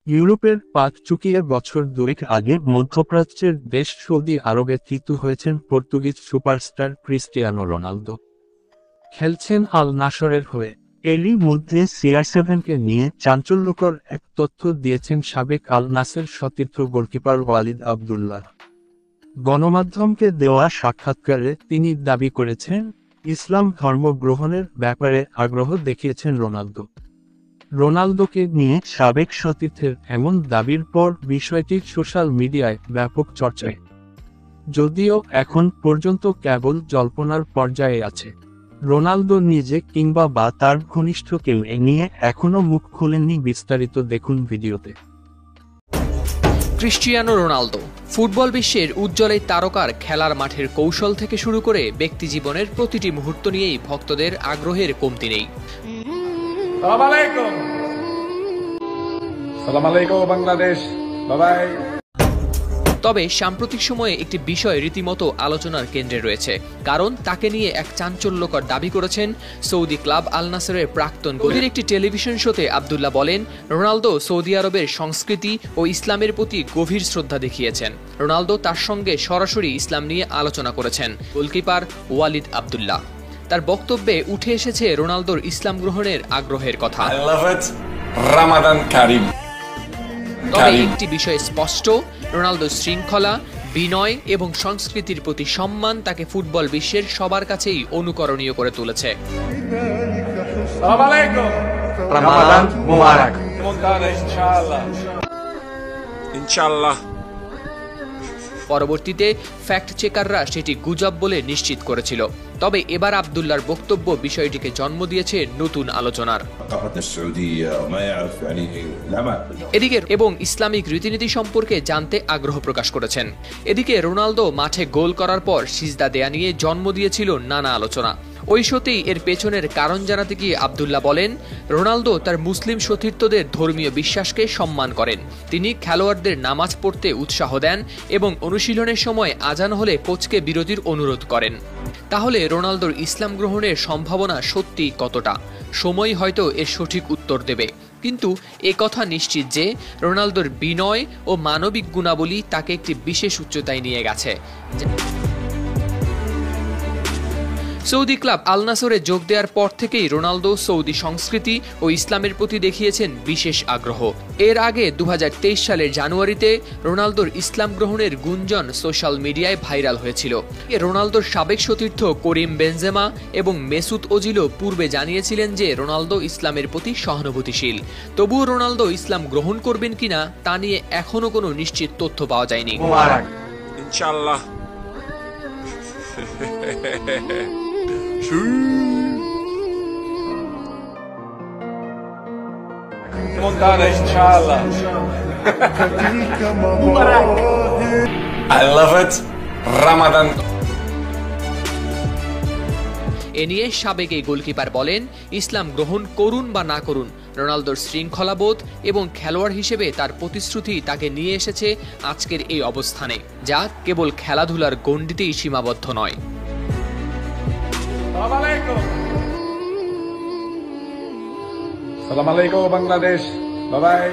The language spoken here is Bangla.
ইউরোপের পাক চুকিয়ে বছর দুয়েক আগে মধ্যপ্রাচ্যের দেশ সৌদি আরবে থিতু হয়েছেন পর্তুগিজ সুপারস্টার ক্রিস্টিয়ানো রোনালদো। খেলছেন আল নাসরের হয়ে। এরই মধ্যে CR7-কে নিয়ে চাঞ্চল্যকর এক তথ্য দিয়েছেন সাবেক আল নাসের সতীর্থ গোলকিপার ওয়ালিদ আবদুল্লাহ। গণমাধ্যমকে দেওয়া সাক্ষাৎকারে তিনি দাবি করেছেন, ইসলাম ধর্ম গ্রহণের ব্যাপারে আগ্রহ দেখিয়েছেন রোনালদো। রোনালদোকে নিয়ে সাবেক সতীর্থের এমন দাবির পর বিষয়টি সোশ্যাল মিডিয়ায় ব্যাপক চর্চায়, যদিও এখন পর্যন্ত কেবল জল্পনার পর্যায়ে আছে। রোনালদো নিজে কিংবা বা তার ঘনিষ্ঠ কেউ এ নিয়ে এখনো মুখ খোলেননি। বিস্তারিত দেখুন ভিডিওতে। ক্রিস্টিয়ানো রোনালদো ফুটবল বিশ্বের উজ্জ্বল এই তারকার খেলার মাঠের কৌশল থেকে শুরু করে ব্যক্তিজীবনের প্রতিটি মুহূর্ত নিয়েই ভক্তদের আগ্রহের কমতি নেই। সালাম আলাইকুম বাংলাদেশ, বাই। তবে সাম্প্রতিক সময়ে একটি বিষয় রীতিমতো আলোচনার কেন্দ্রে রয়েছে, কারণ তাকে নিয়ে এক চাঞ্চল্যকর দাবি করেছেন সৌদি ক্লাব আল নাসরের প্রাক্তন গোলের একটি টেলিভিশন শোতে আবদুল্লাহ বলেন, রোনালদো সৌদি আরবের সংস্কৃতি ও ইসলামের প্রতি গভীর শ্রদ্ধা দেখিয়েছেন। রোনালদো তার সঙ্গে সরাসরি ইসলাম নিয়ে আলোচনা করেছেন ওয়ালকিপার ওয়ালিদ আবদুল্লাহ। তার বক্তব্যে উঠে এসেছে রোনালদোর ইসলাম গ্রহণের আগ্রহের কথা। রামাদান কারিম। তবে একটি বিষয় স্পষ্ট, রোনালদোর শৃঙ্খলা, বিনয় এবং সংস্কৃতির প্রতি সম্মান তাকে ফুটবল বিশ্বের সবার কাছেই অনুকরণীয় করে তুলেছে। রামাদান মুবারক। ইনশাআল্লাহ। পরবর্তীতে ফ্যাক্ট চেকাররা সেটি গুজব বলে নিশ্চিত করেছিল। তবে এবার আবদুল্লাহর বক্তব্য বিষয়টিকে জন্ম দিয়েছে নতুন আলোচনার। এদিকে এবং ইসলামিক রীতিনীতি সম্পর্কে জানতে আগ্রহ প্রকাশ করেছেন। এদিকে রোনালদো মাঠে গোল করার পর সিজদা দেয়া নিয়ে জন্ম দিয়েছিল নানা আলোচনা। ওই শোতেই এর পেছনের কারণ জানাতে গিয়ে আবদুল্লাহ বলেন, রোনালদো তার মুসলিম সতীর্থদের ধর্মীয় বিশ্বাসকে সম্মান করেন। তিনি খেলোয়াড়দের নামাজ পড়তে উৎসাহ দেন এবং অনুশীলনের সময় আজান হলে কোচকে বিরতির অনুরোধ করেন। তাহলে রোনালদোর ইসলাম গ্রহণের সম্ভাবনা সত্যি কতটা? সময় হয়তো এর সঠিক উত্তর দেবে, কিন্তু একথা নিশ্চিত যে রোনালদোর বিনয় ও মানবিক গুণাবলী তাকে একটি বিশেষ উচ্চতায় নিয়ে গেছে। সৌদি ক্লাব আল নাসরে যোগ দেওয়ার পর থেকেই রোনালদো সৌদি সংস্কৃতি ও ইসলামের প্রতি দেখিয়েছেন বিশেষ আগ্রহ। এর আগে 2023 সালের জানুয়ারিতে রোনালদোর ইসলাম গ্রহণের গুঞ্জন সোশ্যাল মিডিয়ায় ভাইরাল হয়েছিল। রোনালদোর সাবেক সতীর্থ করিম বেনজেমা এবং মেসুত ওজিলও পূর্বে জানিয়েছিলেন যে রোনালদো ইসলামের প্রতি সহানুভূতিশীল। তবুও রোনালদো ইসলাম গ্রহণ করবেন কিনা তা নিয়ে এখনো কোনো নিশ্চিত তথ্য পাওয়া যায়নি। ইনশাআল্লাহ। I love it. Ramadan. এ নিয়ে সাবেক এই গোলকিপার বলেন, ইসলাম গ্রহণ করুন বা না করুন, রোনালদোর শৃঙ্খলাবোধ এবং খেলোয়াড় হিসেবে তার প্রতিশ্রুতি তাকে নিয়ে এসেছে আজকের এই অবস্থানে, যা কেবল খেলাধুলার গণ্ডিতেই সীমাবদ্ধ নয়। সালাম আলাইকুম বাংলাদেশ, বাই।